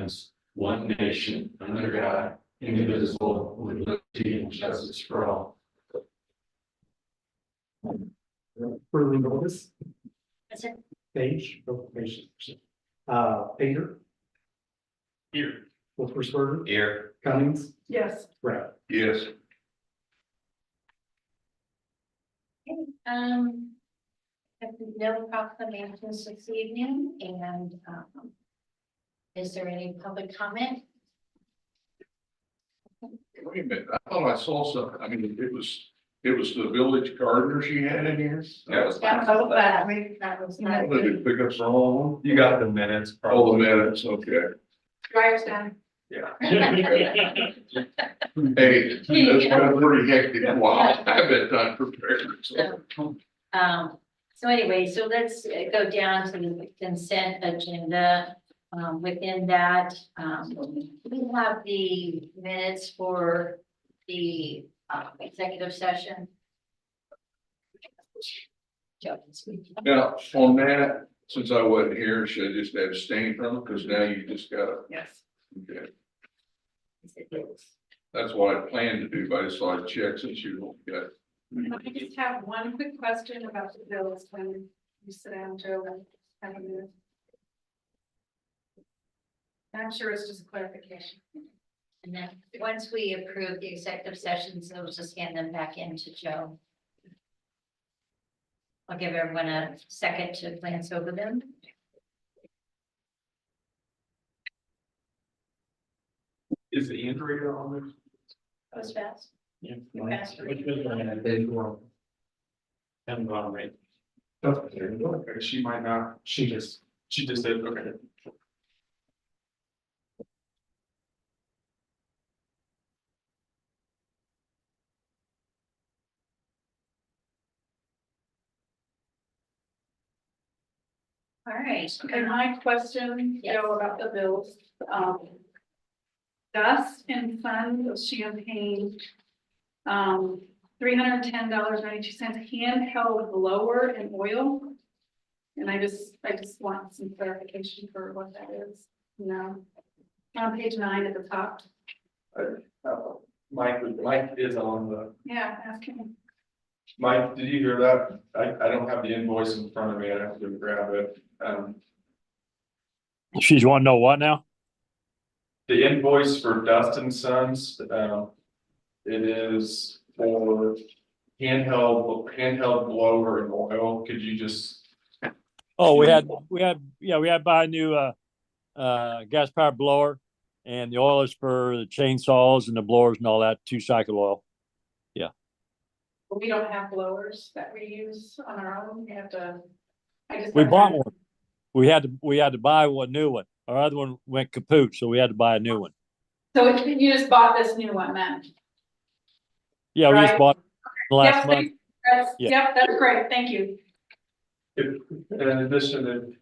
stands, one nation, under God, indivisible, with liberty and justice for all. Further notice, That's it. Page, Painter, Here. Wolfersberger, Here. Cummings, Yes. Brad. Yes. Have no proclamations this evening, and is there any public comment? Wait a minute, I thought I saw something, I mean, it was the village gardener she had in here? That was. That was I not did pick up some wrong. You got the minutes. All the minutes, okay. driver's time. Yeah. Hey, that's been a pretty hectic while, I've been time prepared, so. So anyway, so let's go down to the consent agenda. Within that, we have the minutes for the executive session. Joe can speak. Now, on that, since I wasn't here, should I just abstain from it, because now you just gotta, Yes. okay, that's what I planned to do, but I saw a check since you got. I just have one quick question about the bills when you sit down, Joe, and have a minute. I'm sure it's just clarification. And then, once we approve the executive sessions, we'll just hand them back in to Joe. I'll give everyone a second to glance over them. Is Andrea on there? That was fast. Yeah. Faster. Haven't gone right. Okay, She might not. she just, She just did, okay. All right. And my question, Yes. Joe, about the bills, Dust and Sons of Champagne, $310.92 handheld blower and oil. And I just want some clarification for what that is, on page 9 at the top. Mike is on the, Yeah, ask him. Mike, did you hear that? I don't have the invoice in front of me, I have to grab it. She's want to know what now? The invoice for Dustin Sons, it is for handheld blower and oil. Could you just? Oh, we had to buy a new gas powered blower, and the oil is for the chainsaws and the blowers and all that, 2-cycle oil. We don't have blowers that we use on our own, we have to. We bought one. We had to buy one new one. Our other one went kaput, so we had to buy a new one. So you just bought this new one then? Yeah, we just Right. bought it last Yep, month. Yeah. Yep, that's great, thank you. In addition,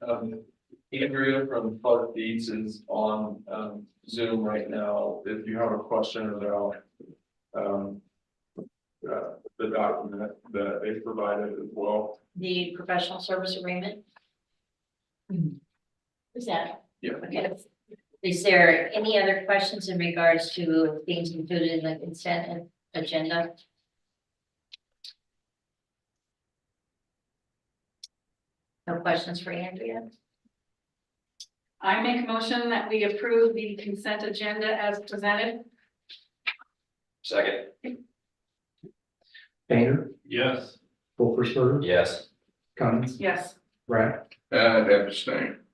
Andrea from Flood Feeds is on Zoom right now. If you have a question about the document that they provided as well. The professional service agreement. Is that? Yeah. Okay. Is there any other questions in regards to things included in the consent agenda? No questions for Andrea? I make a motion that we approve the consent agenda as presented. Second. Painter, Yes. Wolfersberger, Yes. Cummings, Yes. Brad. And abstain.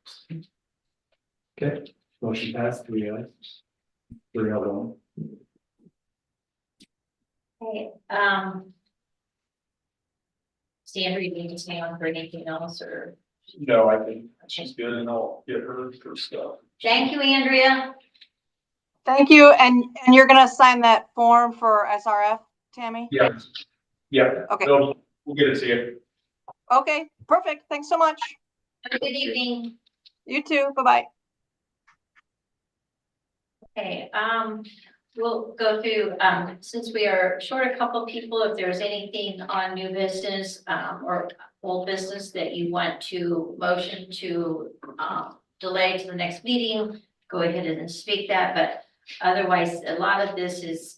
Okay, motion passed, 3-1. Okay, Sandra, you need to stay on for anything else or? No, I think she's good and I'll get her stuff. Thank you, Andrea. Thank you, and you're gonna sign that form for SRF, Tammy? Yeah. Yeah. Okay. We'll get it to you. Okay, perfect, thanks so much. Have a good evening. You too, bye-bye. Okay, we'll go through, since we are short a couple people, if there's anything on new business, or old business that you want to motion to, delay to the next meeting, go ahead and speak that, but otherwise, a lot of this is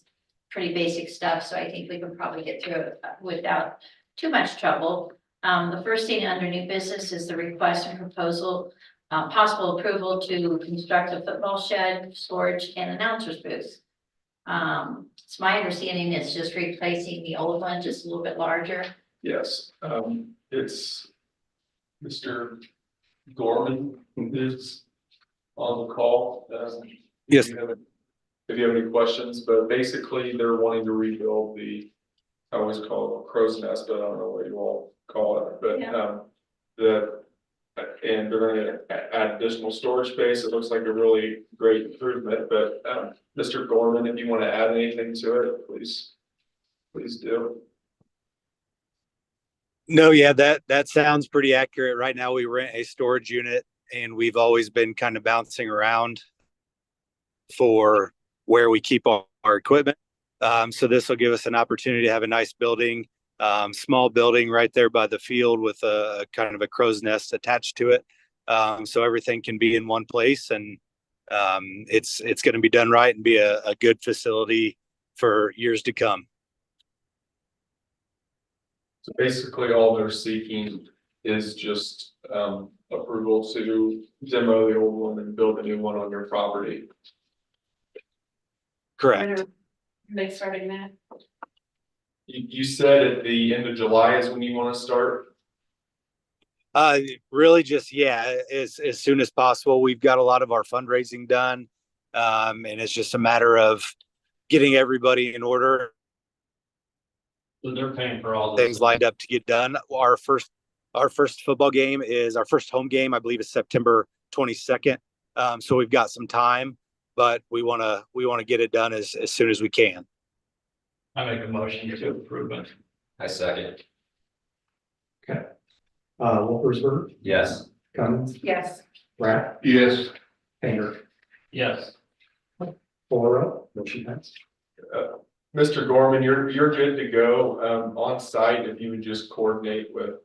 pretty basic stuff, so I think we can probably get through it without too much trouble. The first thing under new business is the request and proposal, possible approval to construct a football shed, storage, and announcers booth. It's my understanding it's just replacing the old one, just a little bit larger. Yes, it's Mr. Gorman is on the call. Yes. If you have any questions, but basically they're wanting to rebuild I always call it a crow's nest, but I don't know what you all call it, but, and they're gonna add additional storage space. It looks like a really great improvement, but, Mr. Gorman, if you want to add anything to it, please do. No, yeah, that sounds pretty accurate. Right now we rent a storage unit and we've always been kind of bouncing around for where we keep all our equipment. So this will give us an opportunity to have a nice building, small building right there by the field with a kind of a crow's nest attached to it. So everything can be in one place, and it's going to be done right and be a good facility for years to come. So basically, all they're seeking is just approval to demo the old one and build a new one on your property. Correct. They starting that? You said at the end of July is when you want to start? Really just, yeah, as soon as possible. We've got a lot of our fundraising done. And it's just a matter of getting everybody in order. So they're paying for all Things lined up to get done. Our first football game is our first home game, I believe, is September 22nd. So we've got some time, but we want to get it done as soon as we can. I make a motion to approve it. I second. Wolfersberger, Yes. Cummins, Yes. Rath, Yes. Painter, Yes. Flora, motion passed. Mr. Gorman, you're good to go on site if you would just coordinate with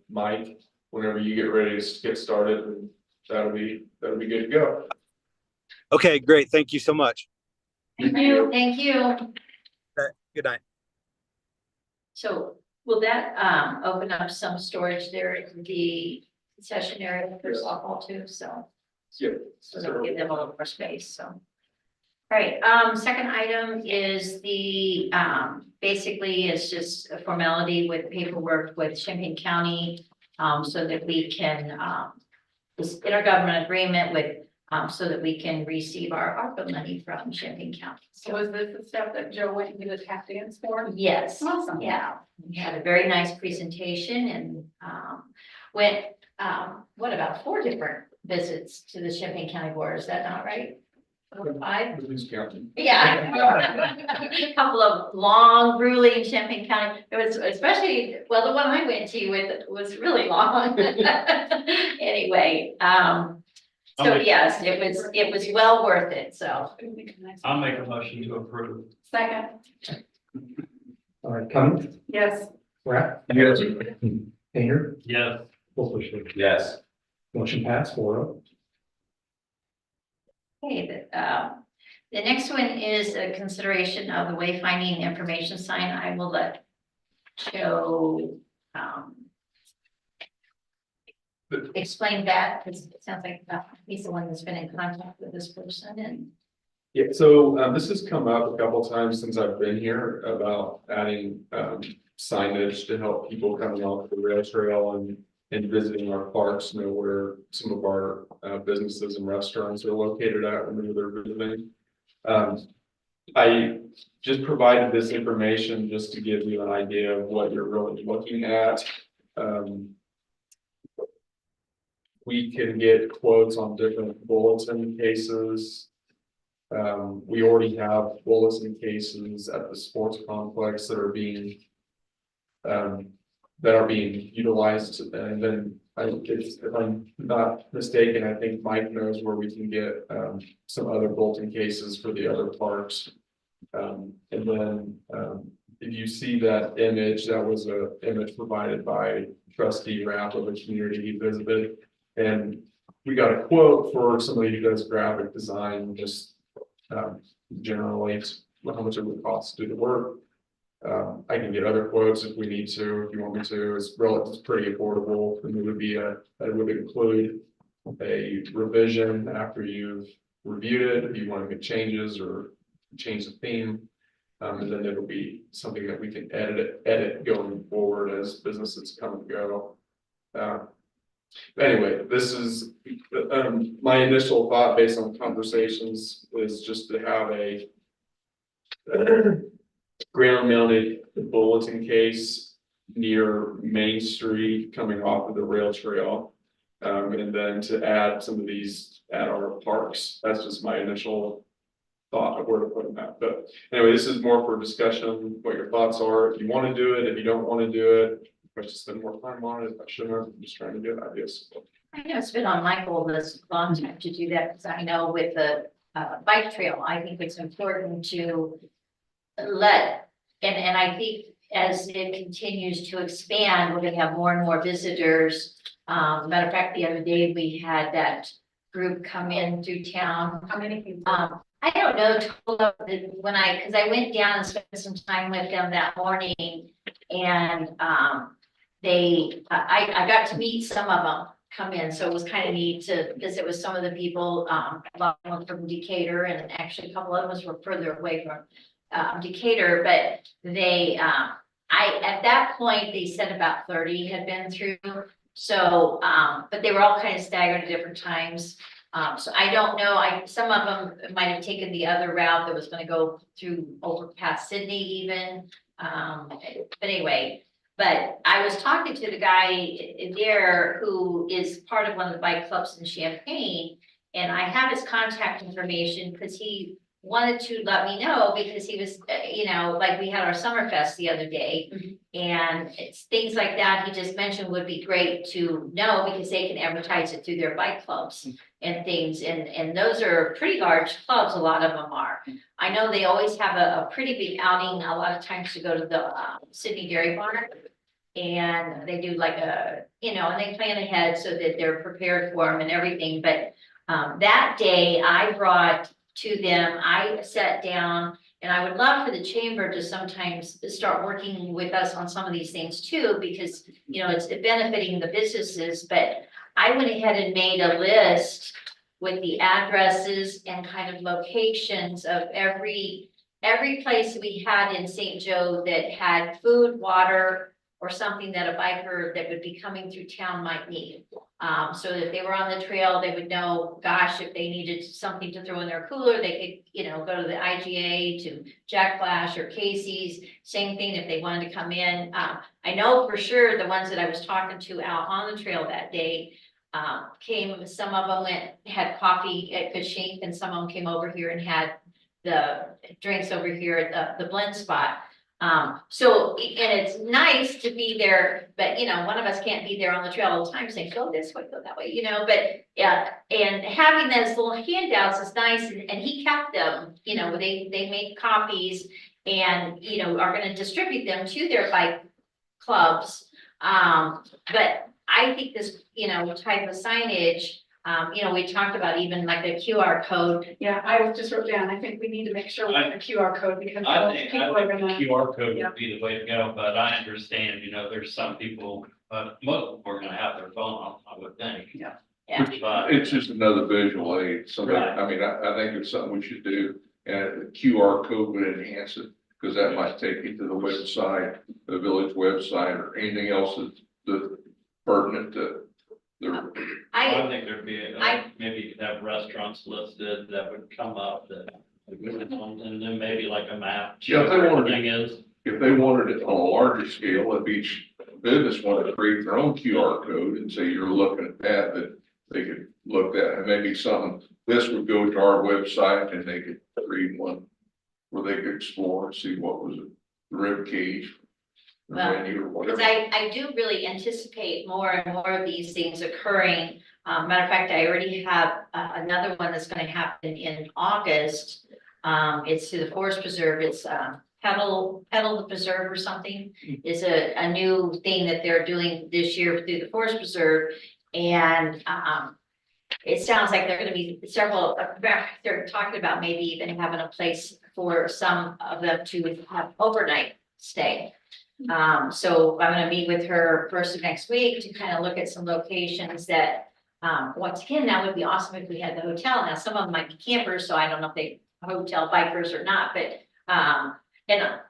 Mike whenever you get ready to get started, and that'll be good to go. Okay, great. Thank you so much. Thank you. Thank you. Good night. So will that open up some storage there in the concession area for softball too? So. Yeah. So that'll give them a little more space, so. All right, second item is the, basically it's just a formality with paperwork with Champaign County, so that we can, this intergovernmental agreement with, so that we can receive our ARPA money from Champaign County. So is this the stuff that Joe went and did a tap dance for? Yes. Awesome. Yeah, we had a very nice presentation and, went, what about 4 different visits to the Champaign County Board, is that not right? 4 or 5? Who's counting? Yeah. A couple of long, grueling Champaign County, it was especially, well, the one I went to with was really long. Anyway, so yes, it was well worth it, so. I'll make a motion to approve. Second. All right, Cummins, Yes. Rath, Yes. Painter, Yes. Wolfersberger, Yes. motion passed 4-0. Okay, the next one is a consideration of the wayfinding information sign. I will let Joe, explain that, because it sounds like he's the one that's been in contact with this person and. Yeah, so this has come up a couple times since I've been here about adding signage to help people coming off the rail trail and visiting our parks, know where some of our businesses and restaurants are located at when they're visiting. I just provided this information just to give you an idea of what you're really looking at. We can get quotes on different bulletin cases. We already have bulletin cases at the sports complex that are being utilized, and then if I'm not mistaken, I think Mike knows where we can get some other bulletin cases for the other parks. And then if you see that image, that was an image provided by Trustee Rapp of the community he visited. And we got a quote for somebody who does graphic design, just, generally, it's how much it would cost to do the work. I can get other quotes if we need to, if you want me to, it's pretty affordable, and it would be that would include a revision after you've reviewed it, if you want to make changes or change the theme. And then it'll be something that we can edit going forward as businesses come and go. Anyway, this is, my initial thought based on conversations is just to have a ground mounted bulletin case near Main Street coming off of the rail trail. And then to add some of these at our parks. That's just my initial thought of where to put them at. But anyway, this is more for discussion, what your thoughts are. If you want to do it, if you don't want to do it, if I should spend more time on it, if I shouldn't, I'm just trying to get ideas. I know it's been on Michael this long time to do that, because I know with the bike trail, I think it's important to let, and I think as it continues to expand, we're gonna have more and more visitors. Matter of fact, the other day we had that group come in through town. How many people? I don't know, when because I went down and spent some time with them that morning, and I got to meet some of them come in, so it was kind of neat to visit with some of the people, a lot of them from Decatur, and actually a couple of us were further away from Decatur, but they, at that point, they said about 30 had been through, so, but they were all kind of staggered at different times. So I don't know, some of them might have taken the other route that was gonna go through over past Sydney even. But anyway, but I was talking to the guy there who is part of one of the bike clubs in Champaign. And I have his contact information because he wanted to let me know, because he was, like we had our Summerfest the other day. And it's things like that he just mentioned would be great to know, because they can advertise it through their bike clubs and things. And those are pretty large clubs, a lot of them are. I know they always have a pretty big outing, a lot of times to go to the Sydney Dairy Barn. And they do like and they plan ahead so that they're prepared for them and everything. But that day I brought to them, I sat down, and I would love for the chamber to sometimes start working with us on some of these things too, because, it's benefiting the businesses. But I went ahead and made a list with the addresses and kind of locations of every place we had in St. Joe that had food, water, or something that a biker that would be coming through town might need. So that if they were on the trail, they would know, gosh, if they needed something to throw in their cooler, they could, go to the IGA, to Jack Flash or Casey's. Same thing if they wanted to come in. I know for sure the ones that I was talking to out on the trail that day some of them had coffee at Good Shape, and some of them came over here and had the drinks over here at the blend spot. So, and it's nice to be there, but one of us can't be there on the trail all the time saying, go this way, go that way, but yeah, and having those little handouts is nice, and he kept them, they make copies and, are gonna distribute them to their bike clubs. But I think this, type of signage, we talked about even like a QR code. Yeah, I just wrote down, I think we need to make sure we have a QR code, because I think people are gonna. QR code Yeah. would be the way to go, but I understand, there's some people, most people are gonna have their phone on, I would think. Yeah. Yeah. But It's just another visual aid, so that, Right. I mean, I think it's something we should do, and the QR code would enhance it. Because that might take you to the website, the village website, or anything else that's pertinent to the. I think there'd be, I- maybe you could have restaurants listed that would come up that. And then maybe like a map. Yeah, if they wanted to- Thing is, If they wanted it on a larger scale, if each business wanted to create their own QR code and say you're looking at that they could look at, and maybe something, this would go to our website and they could read one where they could explore and see what was it, the rib cage. or Well, menu or Because whatever. I do really anticipate more and more of these things occurring. Matter of fact, I already have another one that's gonna happen in August. It's to the Forest Preserve, it's Pedal the Preserve or something. Is a new thing that they're doing this year through the Forest Preserve. And it sounds like there are gonna be several, they're talking about maybe even having a place for some of them to have overnight stay. So I'm gonna meet with her first of next week to kind of look at some locations that, once again, that would be awesome if we had the hotel. Now, some of them might be campers, so I don't know if they hotel bikers or not, but,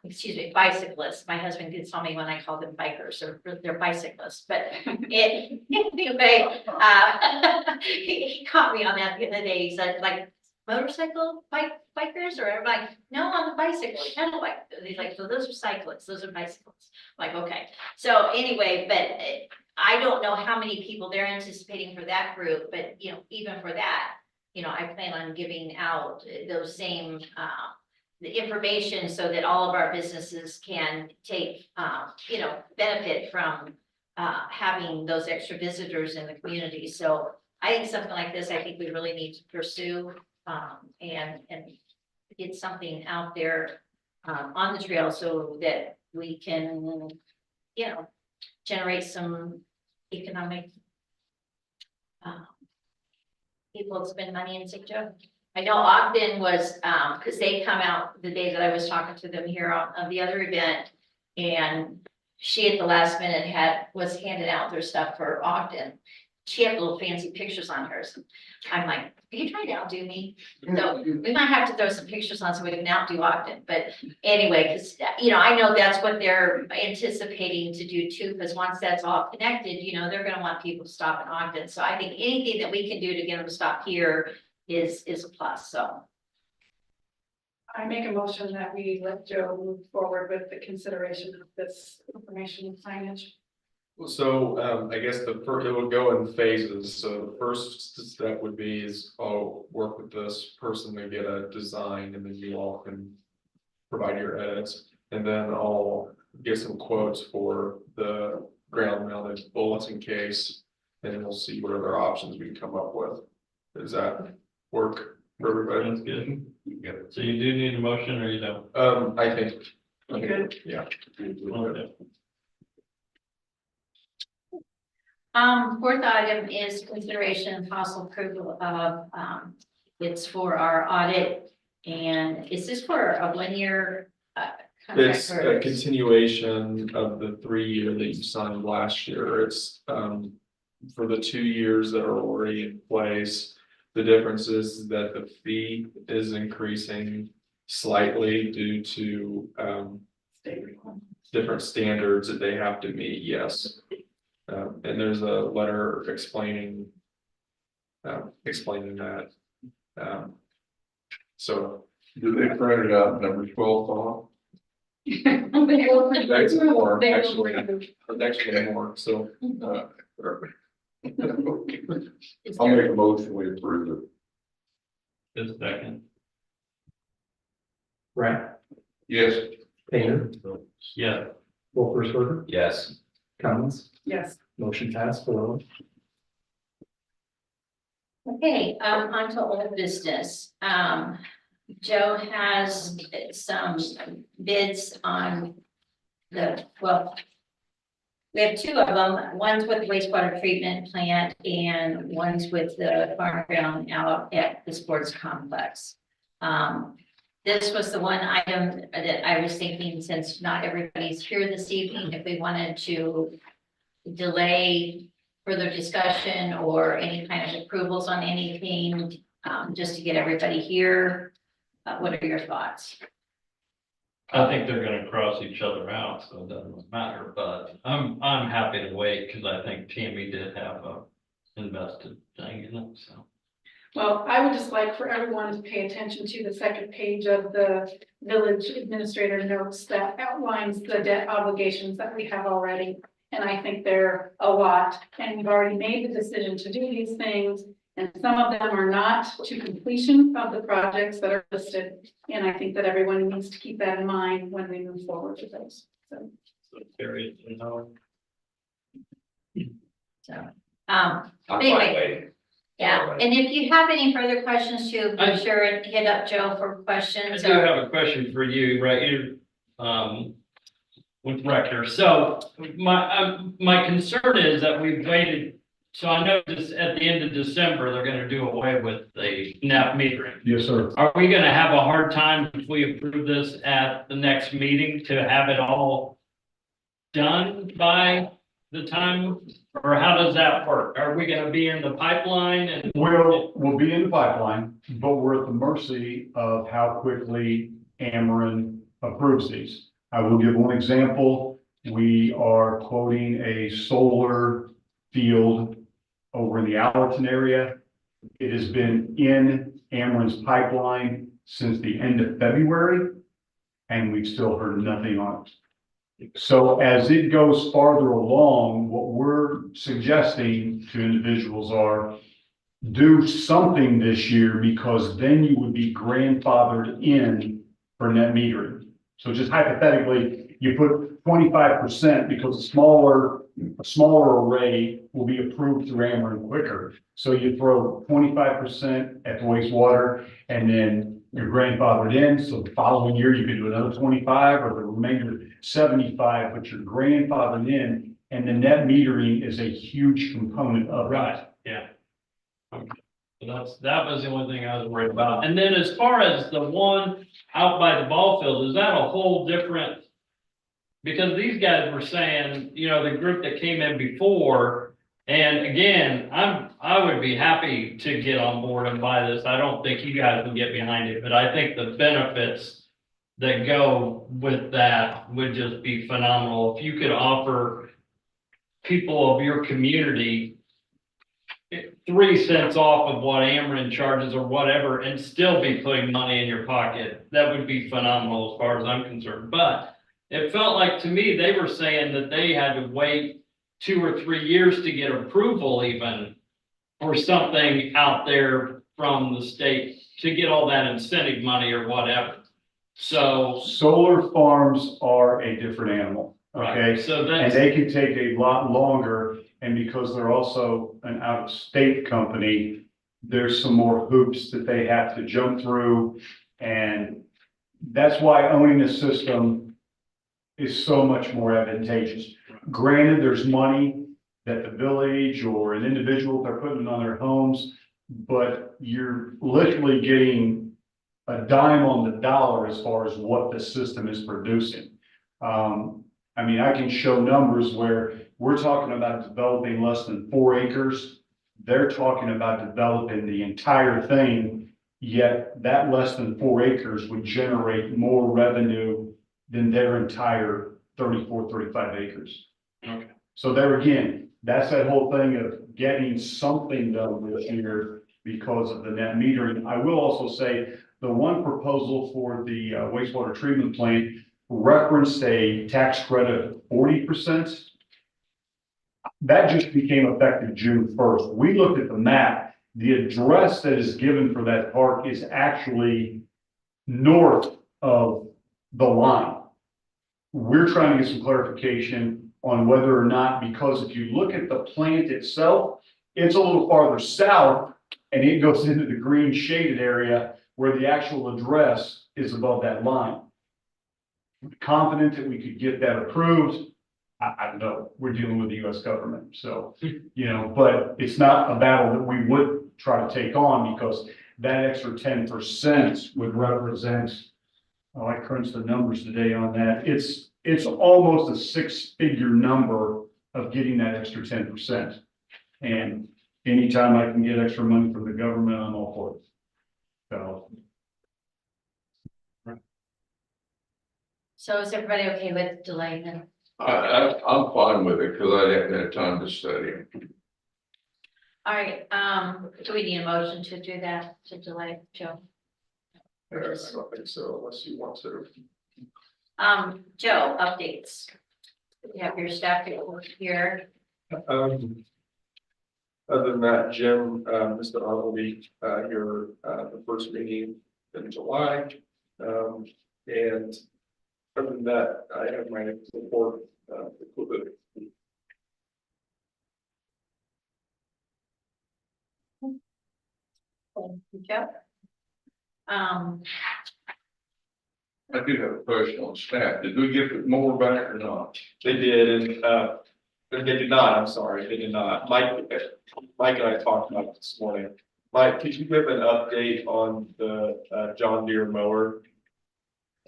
excuse me, bicyclists. My husband did tell me when I called them bikers, or they're bicyclists, but anyway, he caught me on that the other day. He said, like, motorcycle bikers, or I'm like, no, on the bicycle, pedal bike. He's like, so those are cyclists, those are bicycles. I'm like, okay. So anyway, but I don't know how many people they're anticipating for that group, but you know, even for that, you know, I plan on giving out those same, the information so that all of our businesses can take, you know, benefit from having those extra visitors in the community. So I think something like this, I think we really need to pursue, and get something out there on the trail so that we can, you know, generate some economic people to spend money in St. Joe. I know Ogden was, because they come out the day that I was talking to them here on the other event, and she at the last minute was handing out their stuff for Ogden. She had little fancy pictures on hers. I'm like, are you trying to outdo me? So we might have to throw some pictures on so we can outdo Ogden. But anyway, because, you know, I know that's what they're anticipating to do too, because once that's all connected, you know, they're going to want people to stop in Ogden. So I think anything that we can do to get them to stop here is a plus. So I make a motion that we let Joe move forward with the consideration of this information and signage. So, I guess it would go in phases. So the first step would be is I'll work with this person to get a design, and then you all can provide your edits. And then I'll get some quotes for the ground mounted bulletin case, and then we'll see what other options we can come up with. Does that work for everybody? That's good. So you do need a motion or you don't? I think. Good. Yeah. Okay. fourth item is consideration and possible approval of, it's for our audit. And is this for a 1-year contract? It's or- a continuation of the 3-year that you signed last year. It's for the 2 years that are already in place. The difference is that the fee is increasing slightly due to different standards that they have to meet, yes. And there's a letter explaining that. So Do they print it out number 12 on? that's more, actually more, so. I'll make a motion, we approve it. Just a second. Rat, Yes. Painter, Yeah. Wolfersberger, Yes. Cummins, Yes. motion passed 4-0. Okay, on to old business. Joe has some bids on we have 2 of them. One's with the wastewater treatment plant and one's with the farm ground out at the sports complex. This was the one item that I was thinking, since not everybody's here this evening, if we wanted to delay further discussion or any kind of approvals on anything, just to get everybody here. What are your thoughts? I think they're gonna cross each other out, so it doesn't matter, but I'm happy to wait, because I think Tammy did have a invested thing in it, so. Well, I would just like for everyone to pay attention to the second page of the village administrator notes that outlines the debt obligations that we have already. And I think they're a lot, and we've already made the decision to do these things. And some of them are not to completion of the projects that are listed. And I think that everyone needs to keep that in mind when we move forward with those. So, Period, you know. So, anyway, yeah, and if you have any further questions too, be sure and hit up Joe for I questions. do have a question for you, right here, with Rector. So my concern is that we've waited so I know this, at the end of December, they're gonna do away with the net metering. Yes, sir. Are we gonna have a hard time if we approve this at the next meeting to have it all done by the time, or how does that work? Are we gonna be in the pipeline and? We'll be in the pipeline, but we're at the mercy of how quickly Ameren approves these. I will give one example. We are quoting a solar field over in the Allerton area. It has been in Ameren's pipeline since the end of February, and we've still heard nothing on it. So as it goes farther along, what we're suggesting to individuals are do something this year, because then you would be grandfathered in for net metering. So just hypothetically, you put 25% because a smaller array will be approved through Ameren quicker. So you throw 25% at the wastewater, and then you're grandfathered in. So the following year, you could do another 25 or the remainder 75, but you're grandfathered in, and the net metering is a huge component of that. Yeah. Okay. So that was the only thing I was worried about. And then as far as the one out by the ball field, is that a whole different? Because these guys were saying, you know, the group that came in before, and again, I would be happy to get on board and buy this. I don't think you guys can get behind it, but I think the benefits that go with that would just be phenomenal. If you could offer people of your community 3 cents off of what Ameren charges or whatever, and still be putting money in your pocket, that would be phenomenal as far as I'm concerned. But it felt like to me, they were saying that they had to wait 2 or 3 years to get approval even or something out there from the state to get all that incentive money or whatever. So. Solar farms are a different animal, okay? Right, so And that's, they can take a lot longer, and because they're also an out-of-state company, there's some more hoops that they have to jump through. And that's why owning a system is so much more advantageous. Granted, there's money that the village or an individual, they're putting on their homes, but you're literally getting a dime on the dollar as far as what the system is producing. I mean, I can show numbers where we're talking about developing less than 4 acres. They're talking about developing the entire thing, yet that less than 4 acres would generate more revenue than their entire 34, 35 acres. okay. So there again, that's that whole thing of getting something done this year because of the net metering. I will also say the one proposal for the wastewater treatment plant referenced a tax credit of 40%. That just became effective June 1st. We looked at the map. The address that is given for that park is actually north of the line. We're trying to get some clarification on whether or not, because if you look at the plant itself, it's a little farther south and it goes into the green shaded area where the actual address is above that line. Confident that we could get that approved. I don't know, we're dealing with the US government, so, you know, but it's not a battle that we would try to take on, because that extra 10% would represent, I crunched the numbers today on that, it's almost a 6-figure number of getting that extra 10%. And anytime I can get extra money from the government, I'm all for it. So. So is everybody okay with delaying them? I'm fine with it because I haven't had time to study it. All right, do we need a motion to do that, to delay, Joe? I don't think so, unless you want to. Joe, updates. You have your staff report here. Other than that, Jim, Mr. Arnold will be here the first meeting in July. And other than that, I have my report included. Thank you, Joe. I do have a question on staff. Did we get more back or not? They did, and They did not, I'm sorry, they did not. Mike and I talked about it this morning. Mike, could you give an update on the John Deere mower?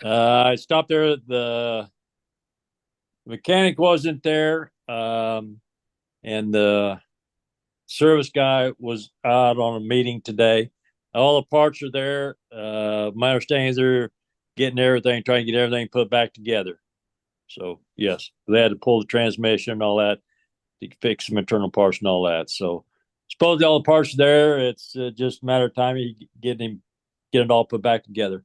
I stopped there, the mechanic wasn't there, and the service guy was out on a meeting today. All the parts are there. My understanding is they're getting everything, trying to get everything put back together. So yes, they had to pull the transmission and all that to fix some internal parts and all that. So supposedly all the parts are there. It's just a matter of time you get it all put back together.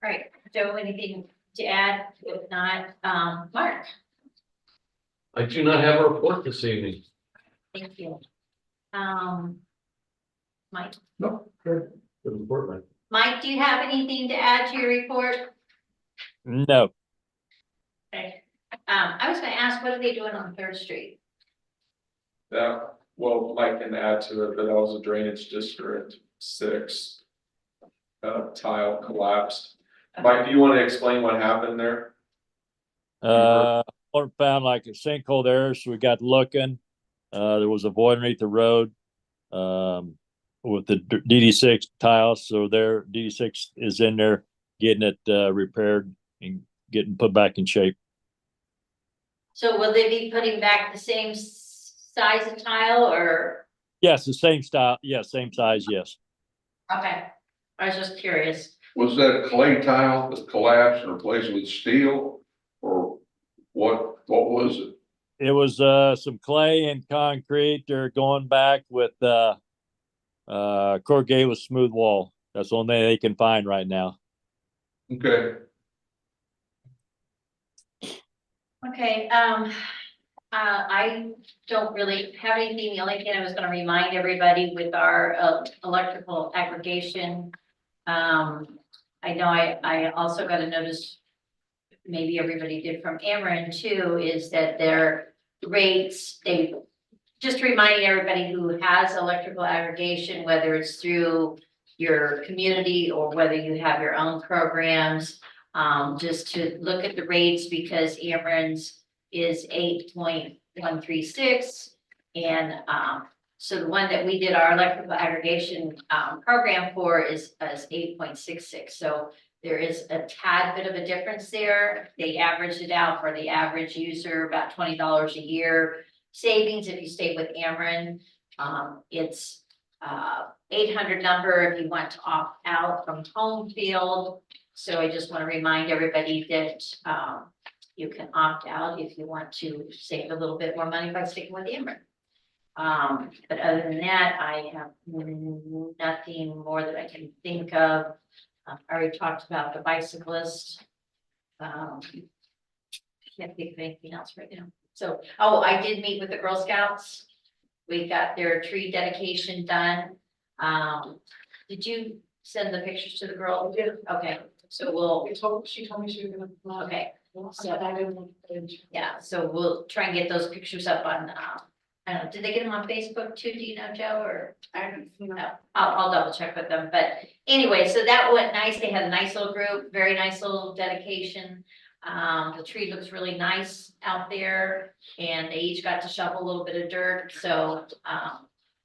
Right, Joe, anything to add? If not, Mark, I do not have a report this evening. thank you. Mike, No, good. Good report, Mike. Mike, do you have anything to add to your report? No, Okay, I was gonna ask, what are they doing on Third Street? That, well, Mike can add to it, but that was a drainage district 6. Tile collapsed. Mike, do you want to explain what happened there? found like a sinkhole there, so we got looking. There was a void underneath the road, with the DD6 tiles, so there, DD6 is in there getting it, repaired and getting put back in shape. So will they be putting back the same size of tile or? Yes, the same style, yes, same size, yes. Okay, I was just curious. Was that clay tile that collapsed and replaced with steel? Or what was it? It was some clay and concrete. They're going back with corrugated with smooth wall. That's the only thing they can find right now. Okay, Okay, I don't really have anything. The only thing I was gonna remind everybody with our electrical aggregation. I know I also got a notice, maybe everybody did from Ameren too, is that their rates, they, just reminding everybody who has electrical aggregation, whether it's through your community or whether you have your own programs, just to look at the rates because Ameren's is 8.136. And so the one that we did our electrical aggregation program for is 8.66. So there is a tad bit of a difference there. They averaged it out for the average user about $20 a year savings if you stay with Ameren. It's 800 number if you want to opt out from home field. So I just want to remind everybody that you can opt out if you want to save a little bit more money by sticking with Ameren. But other than that, I have nothing more that I can think of. I already talked about the bicyclist. Can't think of anything else right now. So, oh, I did meet with the Girl Scouts. We got their tree dedication done. Did you send the pictures to the girl? Yeah. Okay, so we'll, She told me she was gonna. okay, So I didn't. yeah, so we'll try and get those pictures up on, I don't know, did they get them on Facebook too? Do you know, Joe, or? I haven't seen No, that. I'll double check with them, but anyway, so that went nice. They had a nice little group, very nice little dedication. The tree looks really nice out there and they each got to shovel a little bit of dirt, so,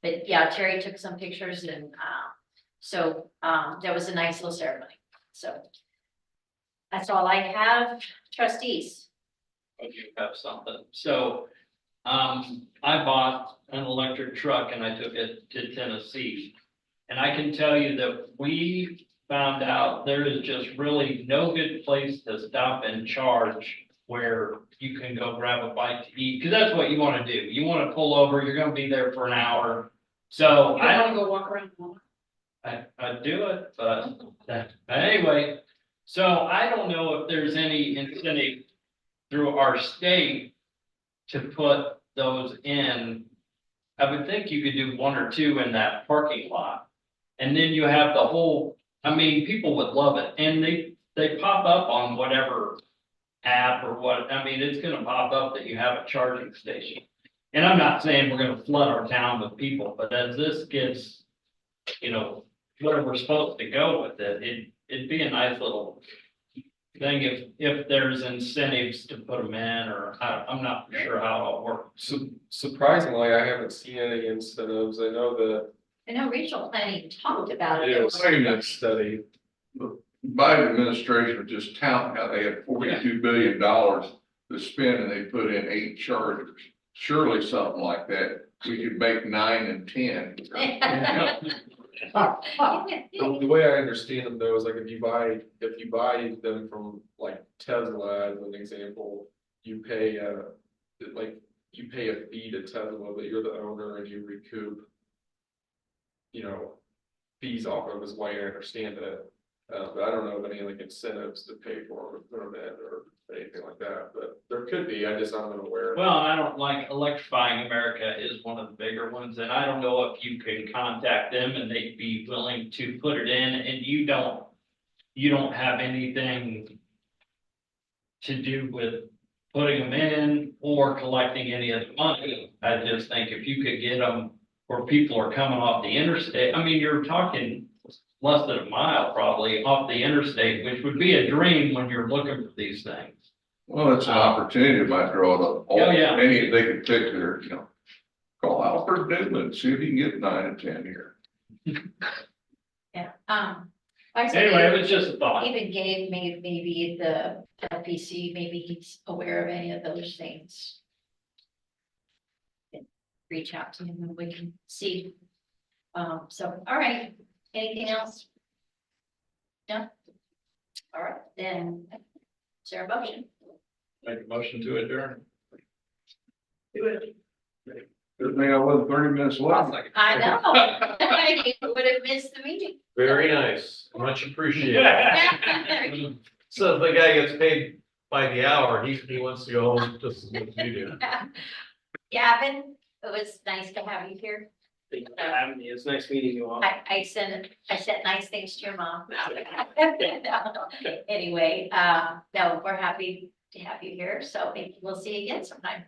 but yeah, Terry took some pictures and, so, that was a nice little ceremony, so. That's all I have, trustees. I do have something. So, I bought an electric truck and I took it to Tennessee. And I can tell you that we found out there is just really no good place to stop and charge where you can go grab a bite to eat, because that's what you want to do. You want to pull over, you're gonna be there for an hour. So I wanna go walk around. I'd do it, but anyway, so I don't know if there's any incentive through our state to put those in. I would think you could do 1 or 2 in that parking lot. And then you have the whole, I mean, people would love it, and they pop up on whatever app or what, I mean, it's gonna pop up that you have a charging station. And I'm not saying we're gonna flood our town with people, but as this gets, you know, where we're supposed to go with it, it'd be a nice little thing if there's incentives to put them in, or I'm not sure how it all works. Surprisingly, I haven't seen any incentives. I know that I know regional planning talked about it it. was a study. Biden administration was just touting how they had $42 billion to spend and they put in 8 chargers. Surely something like that, we could make 9 and 10. The way I understand them though is like if you buy them from like Tesla as an example, you pay you pay a fee to Tesla, but you're the owner and you recoup, you know, fees off of is why I understand it. But I don't know of any like incentives to pay for them or anything like that, but there could be, I'm unaware. Well, I don't like Electrifying America is one of the bigger ones, and I don't know if you can contact them and they'd be willing to put it in, and you don't have anything to do with putting them in or collecting any of the money. I just think if you could get them where people are coming off the interstate, I mean, you're talking less than a mile probably off the interstate, which would be a dream when you're looking for these things. Well, it's an opportunity, might draw it up. Oh, yeah. Any, they could pick their, you know, call Alfred Newman, see if you can get 9 and 10 here. Yeah, like I said, Anyway, it was just a thought. even Gabe, maybe the LPC, maybe he's aware of any of those things. Reach out to him and we can see. So, all right, anything else? No? All right, then, is there a motion? Make a motion to adjourn. Good thing I wasn't 30 minutes late. I know, you would have missed the meeting. Very nice, much appreciated. Yeah, So if the guy gets paid by the hour, he wants to go home just as much as you do. Gavin, it was nice to have you here. Thank you for having me. It's nice meeting you all. I said nice things to your mom. Anyway, no, we're happy to have you here, so maybe we'll see you again sometime.